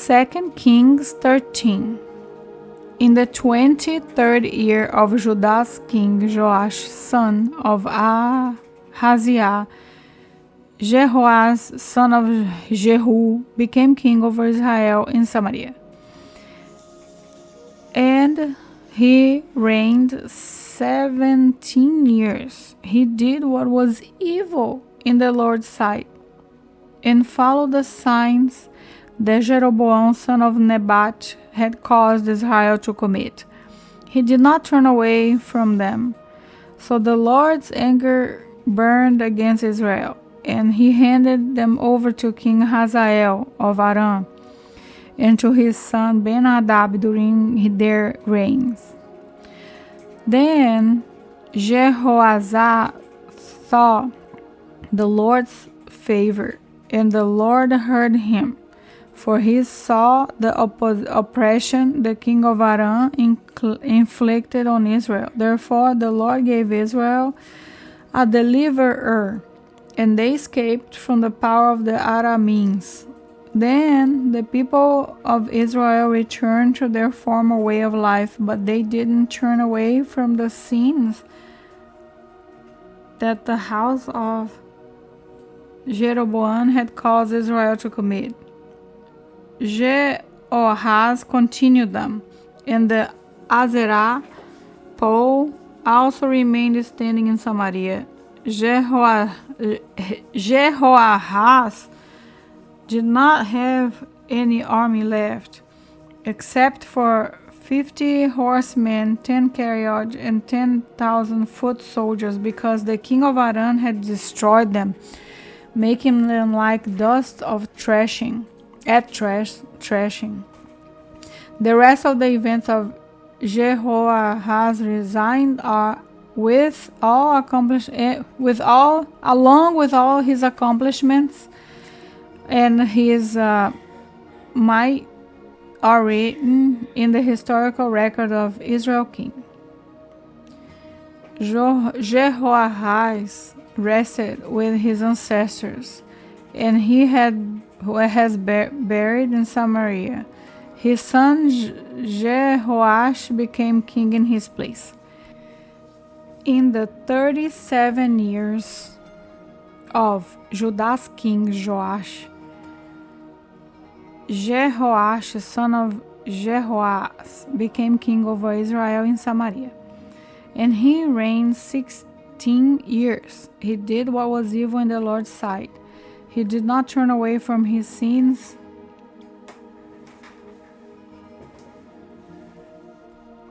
2 Kings 13. In the 23rd year of Judah's king Joash, son of Ahaziah, Jehoaz, son of Jehu, became king over Israel in Samaria. And he reigned 17 years. He did what was evil in the Lord's sight, and followed the signs that Jeroboam, son of Nebat, had caused Israel to commit. He did not turn away from them. So the Lord's anger burned against Israel, and he handed them over to King Hazael of Aram and to his son Ben-Hadad during their reigns. Then Jehoaz saw the Lord's favor, and the Lord heard him, for he saw the oppression the king of Aram inflicted on Israel. Therefore the Lord gave Israel a deliverer, and they escaped from the power of the Arameans. Then the people of Israel returned to their former way of life, but they didn't turn away from the sins that the house of Jeroboam had caused Israel to commit. Jehoaz continued them, and the Asherah pole also remained standing in Samaria. Jehoahaz did not have any army left, except for 50 horsemen, 10 chariots, and 10,000 foot soldiers, because the king of Aram had destroyed them, making them like dust of threshing. The rest of the events of Jehoahaz resigned along with all his accomplishments and his might are written in the historical record of Israel king. Jehoahaz rested with his ancestors, and he has buried in Samaria. His son Jehoash became king in his place. In the 37 years of Judah's king Joash, Jehoash, son of Jehoaz, became king over Israel in Samaria, and he reigned 16 years. He did what was evil in the Lord's sight. He did not turn away from his sins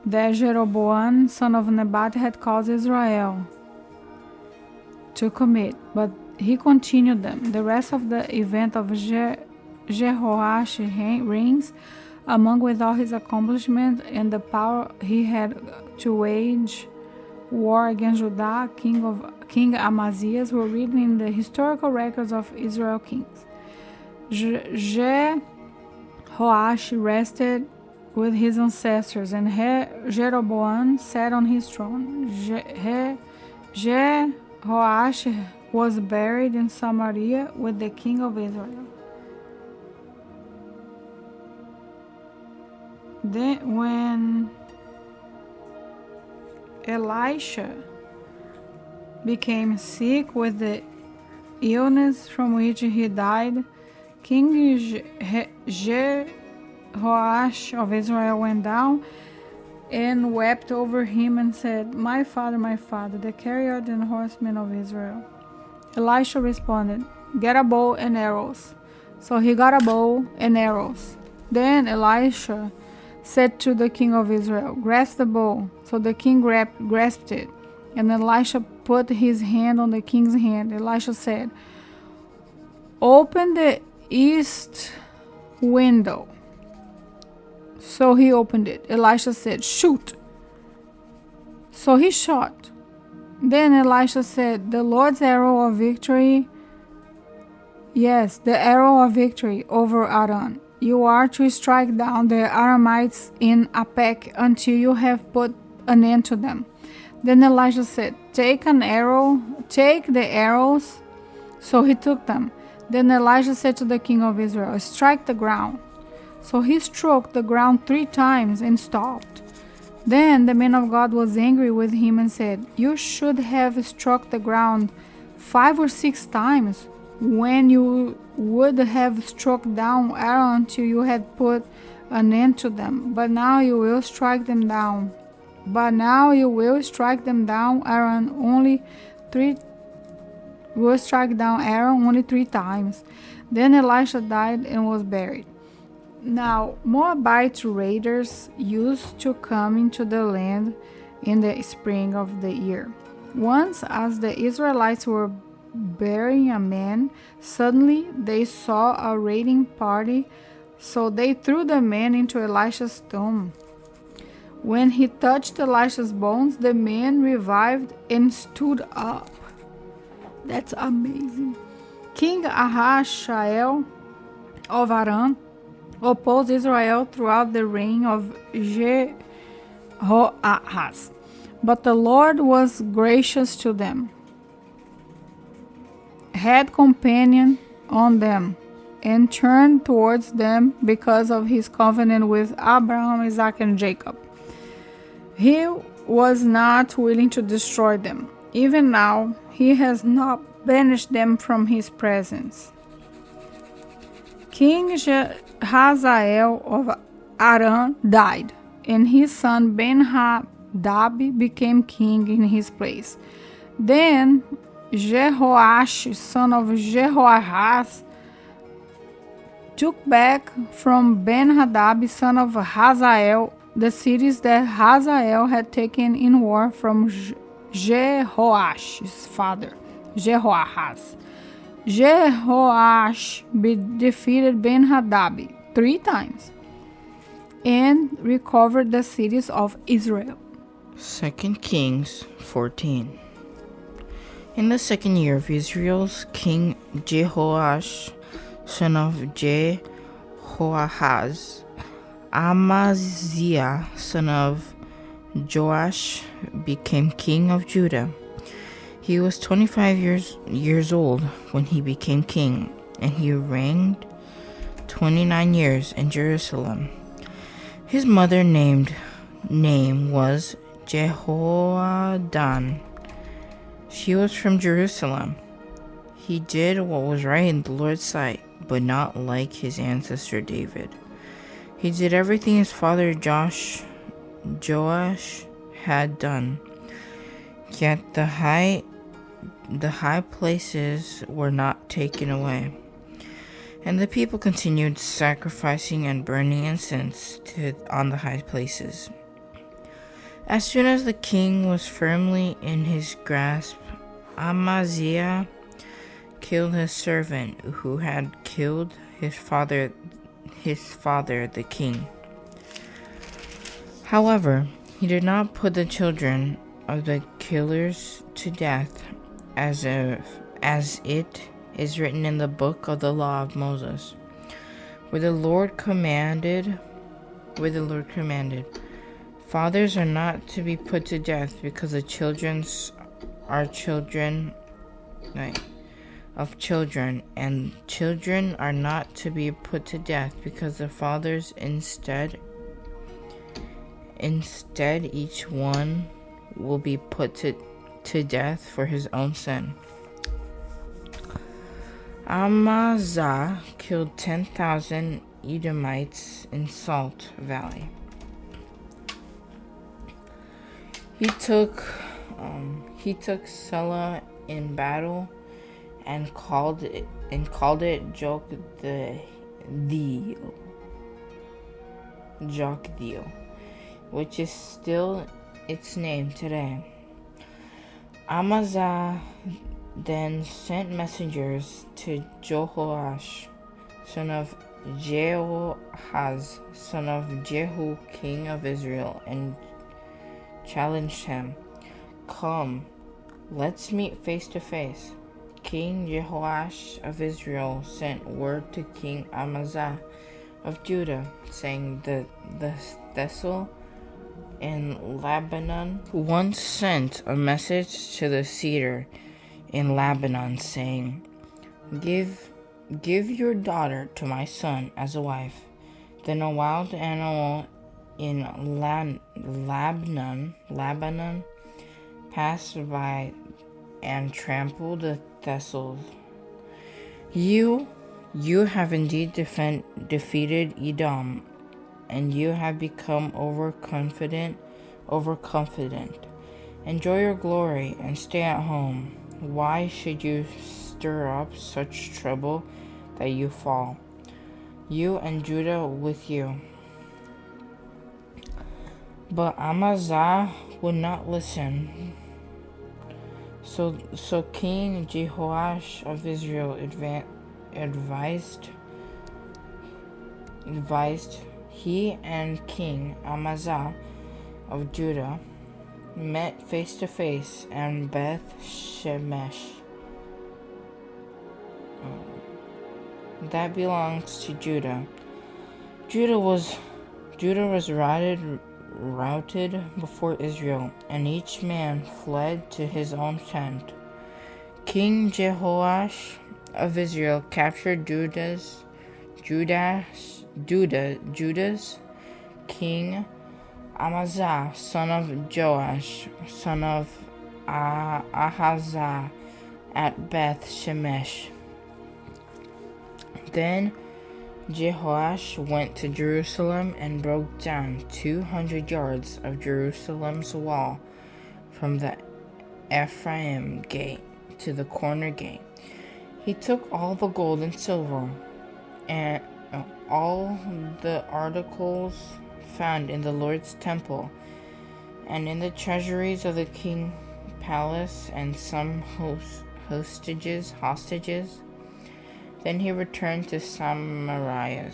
that Jeroboam, son of Nebat, had caused Israel to commit, but he continued them. The rest of the event of Jehoash reigns, among with all his accomplishments and the power he had to wage war against Judah, King Amaziah, were written in the historical records of Israel kings. Jehoash rested with his ancestors, and Jeroboam sat on his throne. Jehoash was buried in Samaria with the king of Israel. Then when Elisha became sick with the illness from which he died, King Jehoash of Israel went down and wept over him and said, my father, the chariot and horsemen of Israel." Elisha responded, "Get a bow and arrows." So he got a bow and arrows. Then Elisha said to the king of Israel, "Grasp the bow." So the king grasped it, and Elisha put his hand on the king's hand. Elisha said, "Open the east window." So he opened it. Elisha said, "Shoot." So he shot. Then Elisha said, "The Lord's arrow of victory, yes, the arrow of victory over Aram. You are to strike down the Aramites in Apec until you have put an end to them." Then Elisha said, take the arrows." So he took them. Then Elisha said to the king of Israel, "Strike the ground." So he struck the ground 3 times and stopped. Then the man of God was angry with him and said, "You should have struck the ground 5 or 6 times, when you would have struck down Aaron until you had put an end to them. But now you will strike them down. Aaron only 3 times." Then Elisha died and was buried. Now, Moabite raiders used to come into the land in the spring of the year. Once, as the Israelites were burying a man, suddenly they saw a raiding party, so they threw the man into Elisha's tomb. When he touched Elisha's bones, the man revived and stood up. That's amazing. King Ahasuerus of Aram opposed Israel throughout the reign of Jehoahaz, but the Lord was gracious to them, had compassion on them, and turned towards them because of his covenant with Abraham, Isaac, and Jacob. He was not willing to destroy them. Even now, he has not banished them from his presence. King Hazael of Aram died, and his son Ben-Hadad became king in his place. Then Jehoash, son of Jehoahaz, took back from Ben-Hadad, son of Hazael, the cities that Hazael had taken in war from Jehoash's father, Jehoahaz. Jehoash defeated Ben-Hadad 3 times and recovered the cities of Israel. 2 Kings 14. In the 2nd year of Israel's king Jehoash, son of Jehoahaz, Amaziah, son of Joash, became king of Judah. He was 25 years old when he became king, and he reigned 29 years in Jerusalem. His mother's name was Jehoadan. She was from Jerusalem. He did what was right in the Lord's sight, but not like his ancestor David. He did everything his father Joash had done. Yet the high places were not taken away. And the people continued sacrificing and burning incense on the high places. As soon as the king was firmly in his grasp, Amaziah killed his servant who had killed his father the king. However, he did not put the children of the killers to death, as it is written in the book of the law of Moses, where the Lord commanded, fathers are not to be put to death because the children are children of children, and children are not to be put to death because the fathers instead each one will be put to death for his own sin. Amaziah killed 10,000 Edomites in Salt Valley. He took Selah in battle and called it Joktheel, which is still its name today. Amaziah then sent messengers to Jehoash, son of Jehoahaz, son of Jehu, king of Israel, and challenged him, "Come, let's meet face to face." King Jehoash of Israel sent word to King Amaziah of Judah, saying that the Thessal in Lebanon once sent a message to the cedar in Lebanon, saying, Give your daughter to my son as a wife." Then a wild animal in Lebanon passed by and trampled the thistles. You have indeed defeated Edom, and you have become overconfident. Enjoy your glory and stay at home. Why should you stir up such trouble that you fall? You and Judah with you. But Amaziah would not listen. So King Jehoash of Israel advised he and King Amaziah of Judah met face to face in Beth Shemesh. That belongs to Judah. Judah was routed before Israel, and each man fled to his own tent. King Jehoash of Israel captured Judah's king Amaziah, son of Joash, son of Ahaziah, at Beth Shemesh. Then Jehoash went to Jerusalem and broke down 200 yards of Jerusalem's wall from the Ephraim gate to the corner gate. He took all the gold and silver and all the articles found in the Lord's temple and in the treasuries of the king's palace and some hostages. Then he returned to Samaria.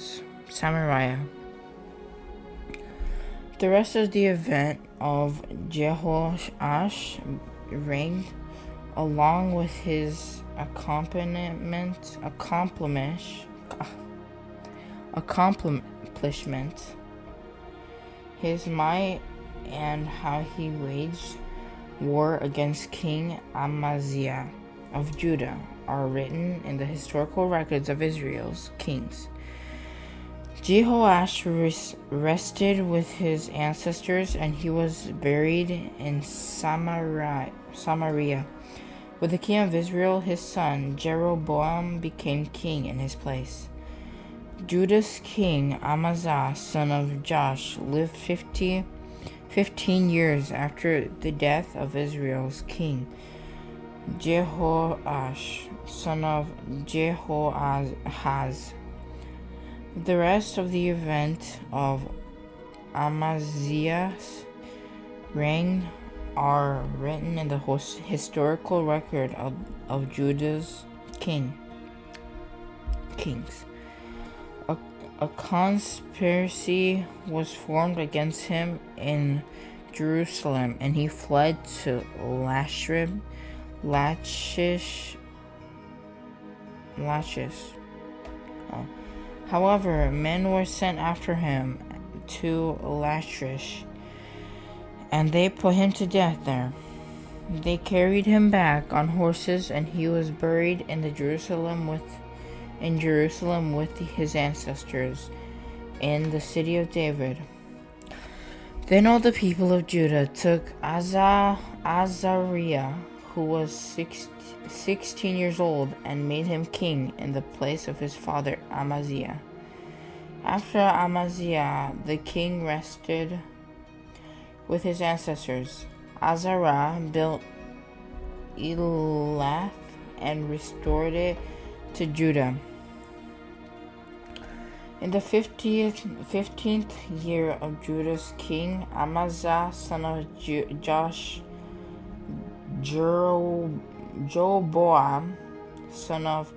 The rest of the event of Jehoash reigned, along with his accomplishment, his might, and how he waged war against King Amaziah of Judah, are written in the historical records of Israel's kings. Jehoash rested with his ancestors, and he was buried in Samaria. With the king of Israel, his son Jeroboam became king in his place. Judah's king Amaziah, son of Joash, lived 15 years after the death of Israel's king Jehoash, son of Jehoahaz. The rest of the event of Amaziah's reign are written in the historical record of Judah's kings. A conspiracy was formed against him in Jerusalem, and he fled to Lachish. However, men were sent after him to Lachish, and they put him to death there. They carried him back on horses, and he was buried in Jerusalem with his ancestors in the city of David. Then all the people of Judah took Azariah, who was 16 years old, and made him king in the place of his father Amaziah. After Amaziah, the king rested with his ancestors. Azariah built Elath and restored it to Judah. In the 15th year of Judah's king Amaziah, son of Joash, Jeroboam, son of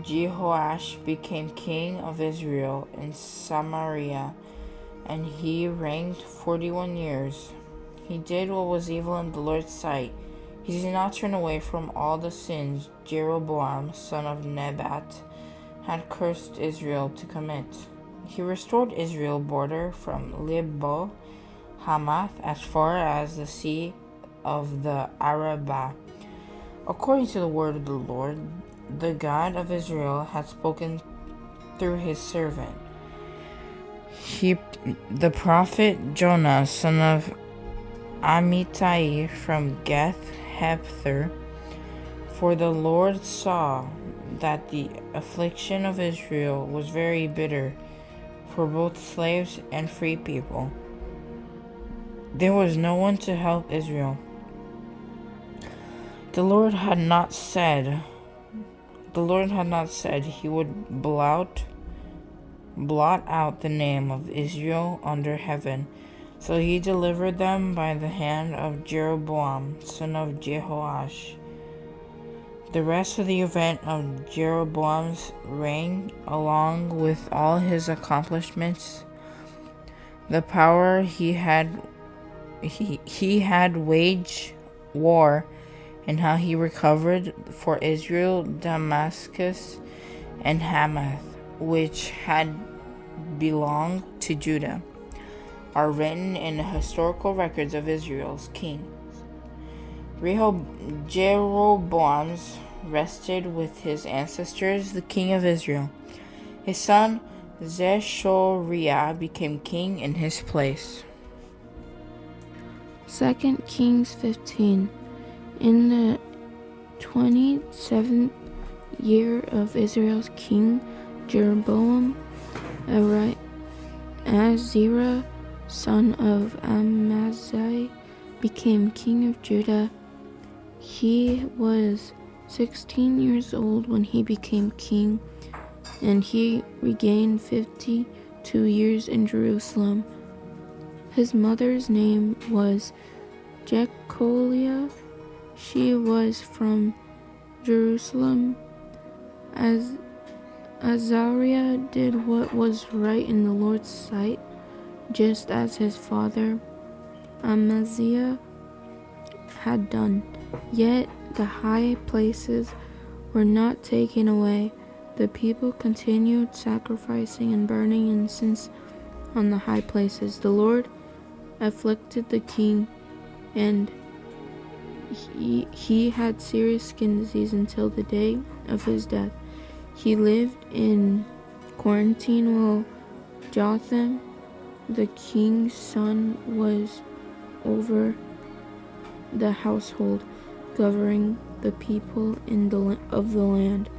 Jehoash, became king of Israel in Samaria, and he reigned 41 years. He did what was evil in the Lord's sight. He did not turn away from all the sins Jeroboam, son of Nebat, had cursed Israel to commit. He restored Israel's border from Lebo Hamath as far as the sea of the Arabah, according to the word of the Lord, the God of Israel, had spoken through his servant. The prophet Jonah, son of Amittai from Gath Hepher. For the Lord saw that the affliction of Israel was very bitter for both slaves and free people. There was no one to help Israel. The Lord had not said he would blot out the name of Israel under heaven. So he delivered them by the hand of Jeroboam, son of Jehoash. The rest of the event of Jeroboam's reign, along with all his accomplishments, the power he had waged war, and how he recovered for Israel Damascus and Hamath, which had belonged to Judah, are written in the historical records of Israel's kings. Jeroboam rested with his ancestors, the king of Israel. His son Zechariah became king in his place. 2 Kings 15. In the 27th year of Israel's king Jeroboam, Azariah, son of Amaziah, became king of Judah. He was 16 years old when he became king, and he reigned 52 years in Jerusalem. His mother's name was Jecholiah. She was from Jerusalem. Azariah did what was right in the Lord's sight, just as his father Amaziah had done. Yet the high places were not taken away. The people continued sacrificing and burning incense on the high places. The Lord afflicted the king, and he had serious skin disease until the day of his death. He lived in quarantine while Jotham, the king's son, was over the household, governing the people of the land.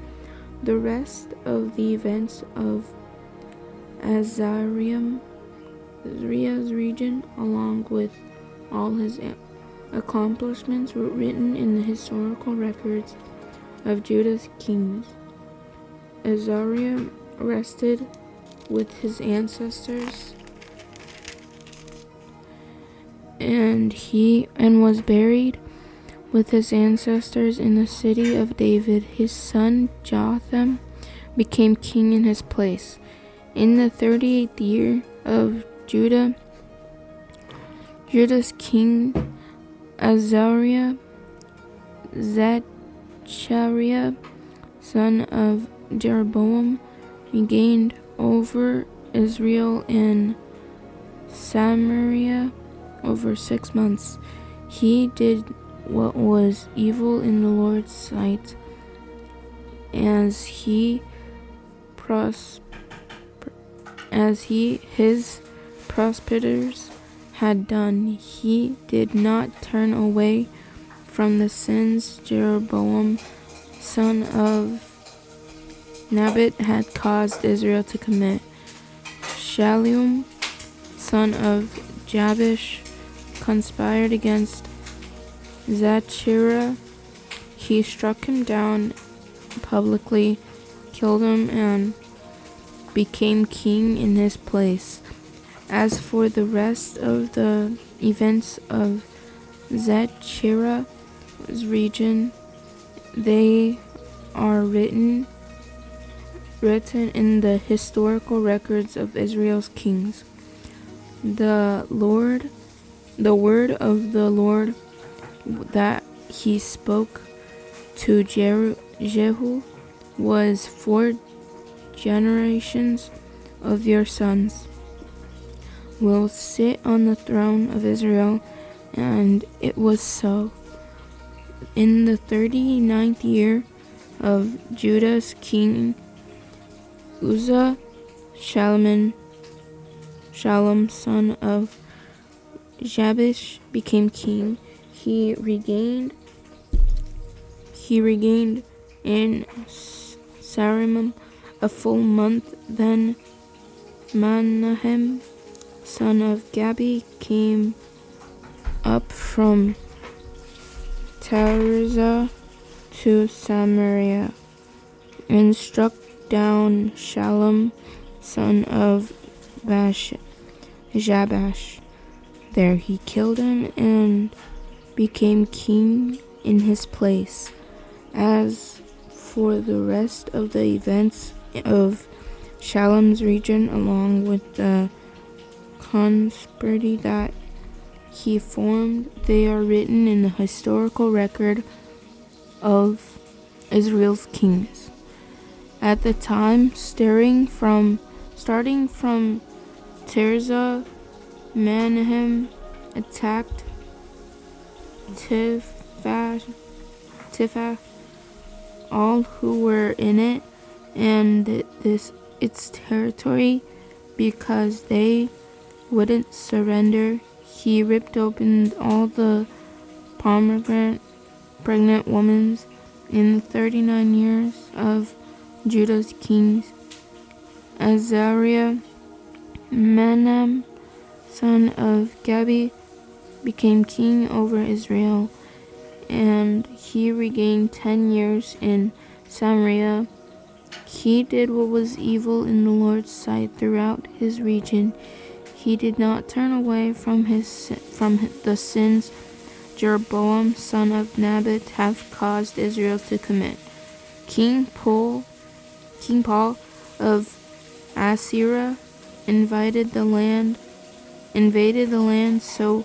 The rest of the events of Azariah's region, along with all his accomplishments, were written in the historical records of Judah's kings. Azariah rested with his ancestors, and was buried with his ancestors in the city of David. His son Jotham became king in his place. In the 38th year of Judah's king Azariah, Zechariah, son of Jeroboam, regained over Israel and Samaria over 6 months. He did what was evil in the Lord's sight, as his prosecutors had done. He did not turn away from the sins Jeroboam, son of Nebat, had caused Israel to commit. Shallum, son of Jabesh, conspired against Zechariah. He struck him down publicly, killed him, and became king in his place. As for the rest of the events of Zechariah's region, they are written in the historical records of Israel's kings. The word of the Lord that he spoke to Jehu was 4 generations of your sons will sit on the throne of Israel, and it was so. In the 39th year of Judah's king Uzzah, Shalaman, Shallum, son of Jabesh, became king. He regained in Sarimim a full month. Then Manahem, son of Gabi, came up from Tirzah to Samaria and struck down Shallum, son of Jabesh. There he killed him and became king in his place. As for the rest of the events of Shallum's region, along with the conspiracy that he formed, they are written in the historical record of Israel's kings. At the time, starting from Tirzah, Manahem attacked Tifach, all who were in it, and its territory, because they wouldn't surrender. He ripped open all the pomegranate pregnant women in the 39 years of Judah's kings. Azariah, Manam, son of Gabi, became king over Israel, and he regained 10 years in Samaria. He did what was evil in the Lord's sight throughout his region. He did not turn away from the sins Jeroboam, son of Nebat, hath caused Israel to commit. King Paul of Assyria invaded the land, so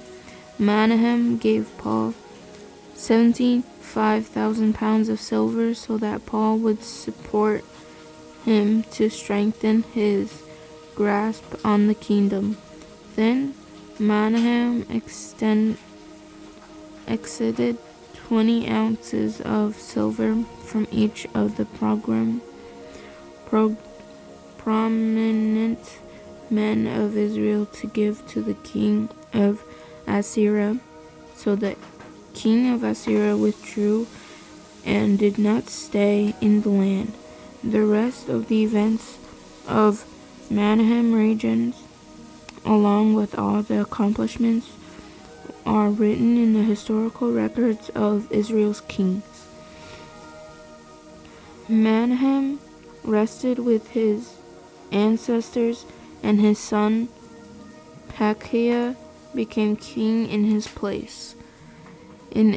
Manahem gave Paul 75,000 pounds of silver so that Paul would support him to strengthen his grasp on the kingdom. Then Manahem exceeded 20 ounces of silver from each of the prominent men of Israel to give to the king of Assyria. So the king of Assyria withdrew and did not stay in the land. The rest of the events of Manahem regions, along with all the accomplishments, are written in the historical records of Israel's kings. Manahem rested with his ancestors, and his son Pekahiah became king in his place. In the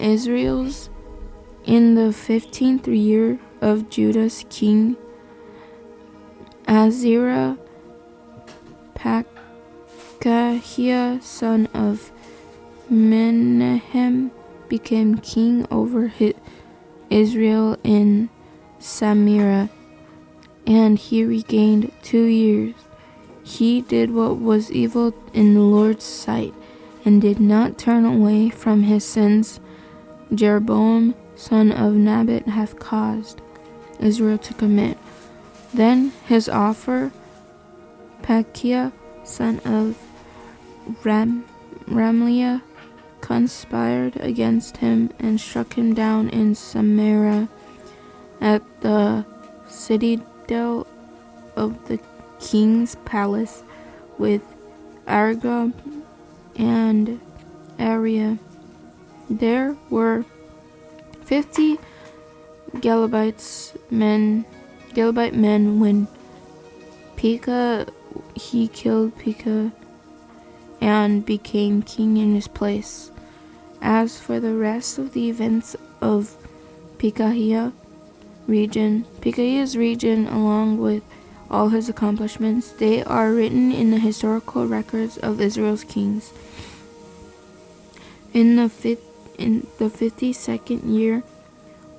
15th year of Judah's king Azariah, Pekahiah, son of Menahem, became king over Israel in Samaria, and he regained 2 years. He did what was evil in the Lord's sight, and did not turn away from his sins Jeroboam, son of Nebat, hath caused Israel to commit. Then his offer, Pekahiah, son of Ramliah, conspired against him and struck him down in Samaria at the citadel of the king's palace with Argob and Ariah. There were 50 Calebite men when he killed Pekah and became king in his place. As for the rest of the events of Pekahiah's region, along with all his accomplishments, they are written in the historical records of Israel's kings. In the 52nd year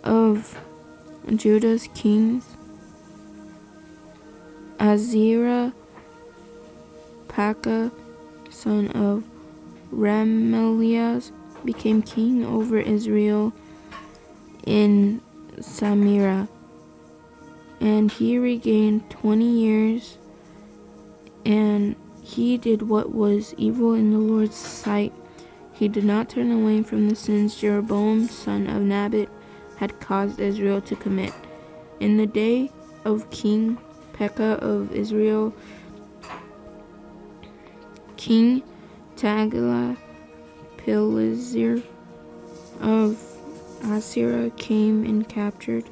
of Judah's kings, Azariah, Pekah, son of Ramaliah, became king over Israel in Samaria, and he regained 20 years, and He did what was evil in the Lord's sight. He did not turn away from the sins Jeroboam, son of Nebat, had caused Israel to commit. In the day of King Pekah of Israel, King Tiglath-Pileser of Assyria came and captured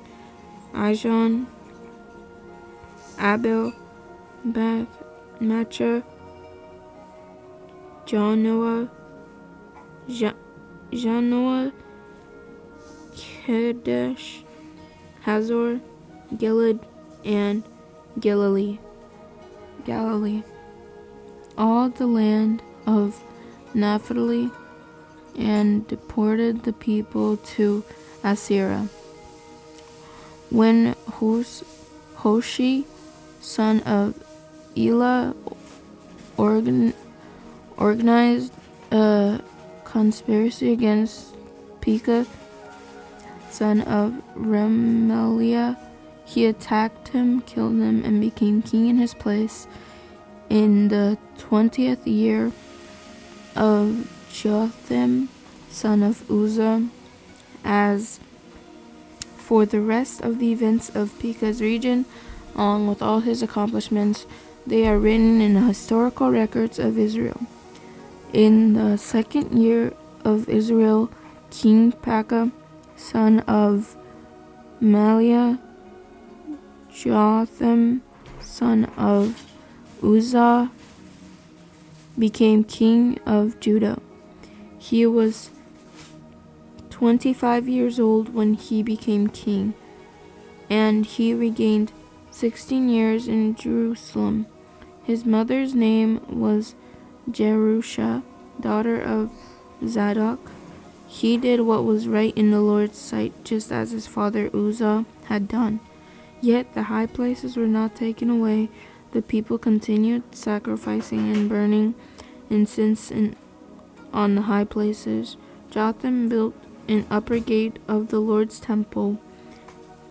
Ijon, Abel, Beth, Macha, Janoah, Kedesh, Hazor, Gilead, and Galilee, all the land of Naphtali, and deported the people to Assyria. When Hoshi, son of Elah, organized a conspiracy against Pekah, son of Remaliah, he attacked him, killed him, and became king in his place in the 20th year of Jotham, son of Uzzah. As for the rest of the events of Pekah's region, along with all his accomplishments, they are written in the historical records of Israel. In the 2nd year of Israel, King Pekah, son of Maliah, Jotham, son of Uzzah, became king of Judah. He was 25 years old when he became king, and he reigned 16 years in Jerusalem. His mother's name was Jerusha, daughter of Zadok. He did what was right in the Lord's sight, just as his father Uzzah had done. Yet the high places were not taken away. The people continued sacrificing and burning incense on the high places. Jotham built an upper gate of the Lord's temple.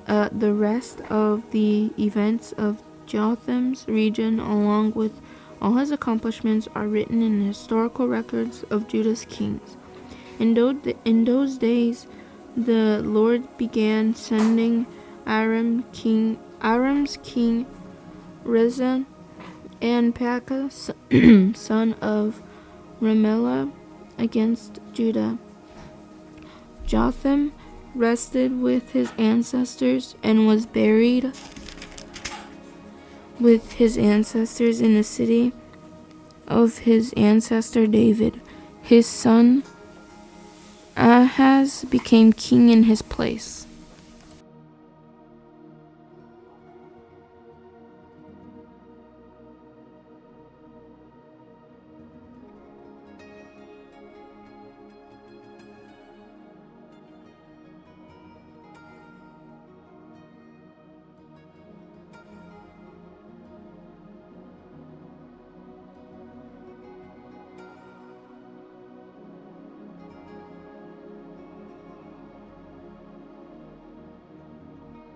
The rest of the events of Jotham's region, along with all his accomplishments, are written in the historical records of Judah's kings. In those days, the Lord began sending Aram's king Rezin and Pekah, son of Remaliah, against Judah. Jotham rested with his ancestors and was buried with his ancestors in the city of his ancestor David. His son Ahaz became king in his place.